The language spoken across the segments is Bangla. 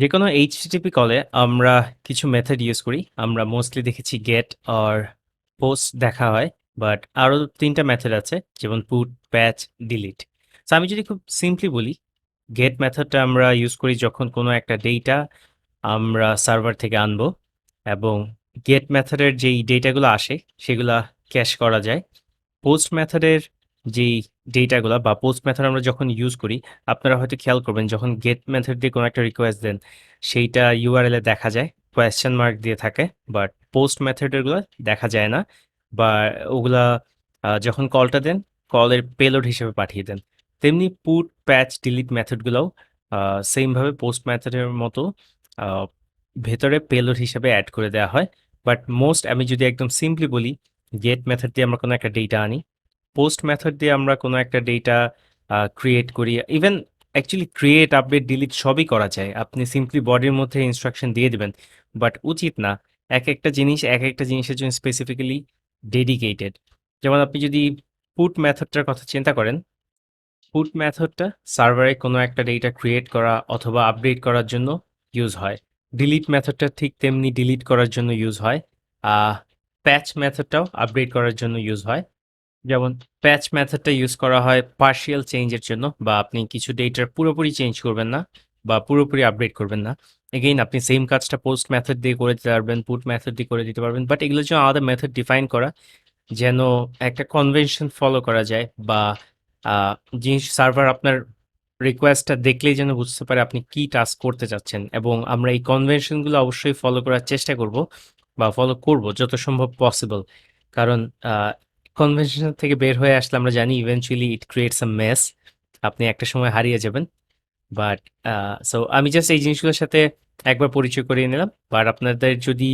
যেকোনো HTTP কলে আমরা কিছু মেথড ইউজ করি। আমরা মোস্টলি দেখেছি গেট অর পোস্ট দেখা হয়। বাট আরো ৩ টা মেথড আছে যেমন পুট, প্যাচ, ডিলিট। সো আমি যদি খুব সিম্পলি বলি, গেট মেথডটা আমরা ইউজ করি যখন কোনো একটা ডেটা আমরা সার্ভার থেকে আনবো এবং গেট মেথডের যেই ডেটাগুলো আসে সেগুলা ক্যাশ করা যায়। পোস্ট মেথডের যেই ডেটাগুলা বা পোস্ট মেথড আমরা যখন ইউজ করি, আপনারা হয়তো খেয়াল করবেন যখন গেট মেথড দিয়ে কোনো একটা রিকোয়েস্ট দেন, সেইটা ইউআরএল এ দেখা যায়, কোয়েশ্চেন মার্ক দিয়ে থাকে। বাট পোস্ট মেথডেরগুলো দেখা যায় না বা ওগুলা যখন কলটা দেন, কলের পেলোড হিসেবে পাঠিয়ে দেন। তেমনি পুট, প্যাচ, ডিলিট মেথডগুলোও সেমভাবে পোস্ট মেথডের মতো আ ভেতরে পেলোড হিসেবে এড করে দেয়া হয়। বাট মোস্ট আমি যদি একদম সিম্পলি বলি, গেট মেথড দিয়ে আমরা কোনো একটা ডেটা আনি। পোস্ট মেথড দিয়ে আমরা কোনো একটা ডেটা ক্রিয়েট করি। Even actually create, update, delete সবই করা যায়। আপনি সিম্পলি বডির মধ্যে ইনস্ট্রাকশন দিয়ে দিবেন। বাট উচিত না। একেকটা জিনিস একেকটা জিনিসের জন্য স্পেসিফিক্যালি ডেডিকেটেড। যেমন আপনি যদি পুট মেথডটার কথা চিন্তা করেন, পুট মেথডটা সার্ভারে কোনো একটা ডেটা ক্রিয়েট করা অথবা আপডেট করার জন্য ইউজ হয়। ডিলিট মেথডটা ঠিক তেমনি ডিলিট করার জন্য ইউজ হয়। প্যাচ মেথডটাও আপডেট করার জন্য ইউজ হয়। যেমন প্যাচ মেথডটা ইউজ করা হয় পার্শিয়াল চেঞ্জের জন্য, বা আপনি কিছু ডেটার পুরোপুরি চেঞ্জ করবেন না বা পুরোপুরি আপডেট করবেন না। এগেইন আপনি সেম কাজটা পোস্ট মেথড দিয়ে করে দিতে পারবেন, পুট মেথড দিয়ে করে দিতে পারবেন। বাট এগুলোর জন্য আলাদা মেথড ডিফাইন করা, যেন একটা কনভেনশন ফলো করা যায় বা আ জিনিস সার্ভার আপনার রিকোয়েস্টটা দেখলেই যেন বুঝতে পারে আপনি কি টাস্ক করতে চাচ্ছেন, এবং আমরা এই কনভেনশন গুলো অবশ্যই ফলো করার চেষ্টা করব বা ফলো করব যত সম্ভব পসিবল। কারণ আ কনভেনশন থেকে বের হয়ে আসলে আমরা জানি eventually it creates a mace. আপনি একটা সময় হারিয়ে যাবেন। বাট সো আমি জাস্ট এই জিনিসগুলোর সাথে একবার পরিচয় করিয়ে নিলাম। বাট আপনাদের যদি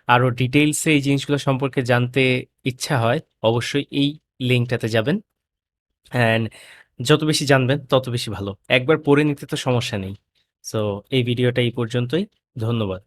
আরো ডিটেইলসে এই জিনিসগুলো সম্পর্কে জানতে ইচ্ছা হয়, অবশ্যই এই লিঙ্কটাতে যাবেন। অ্যান্ড যত বেশি জানবেন তত বেশি ভালো। একবার পড়ে নিতে তো সমস্যা নেই। সো এই ভিডিওটা এই পর্যন্তই। ধন্যবাদ।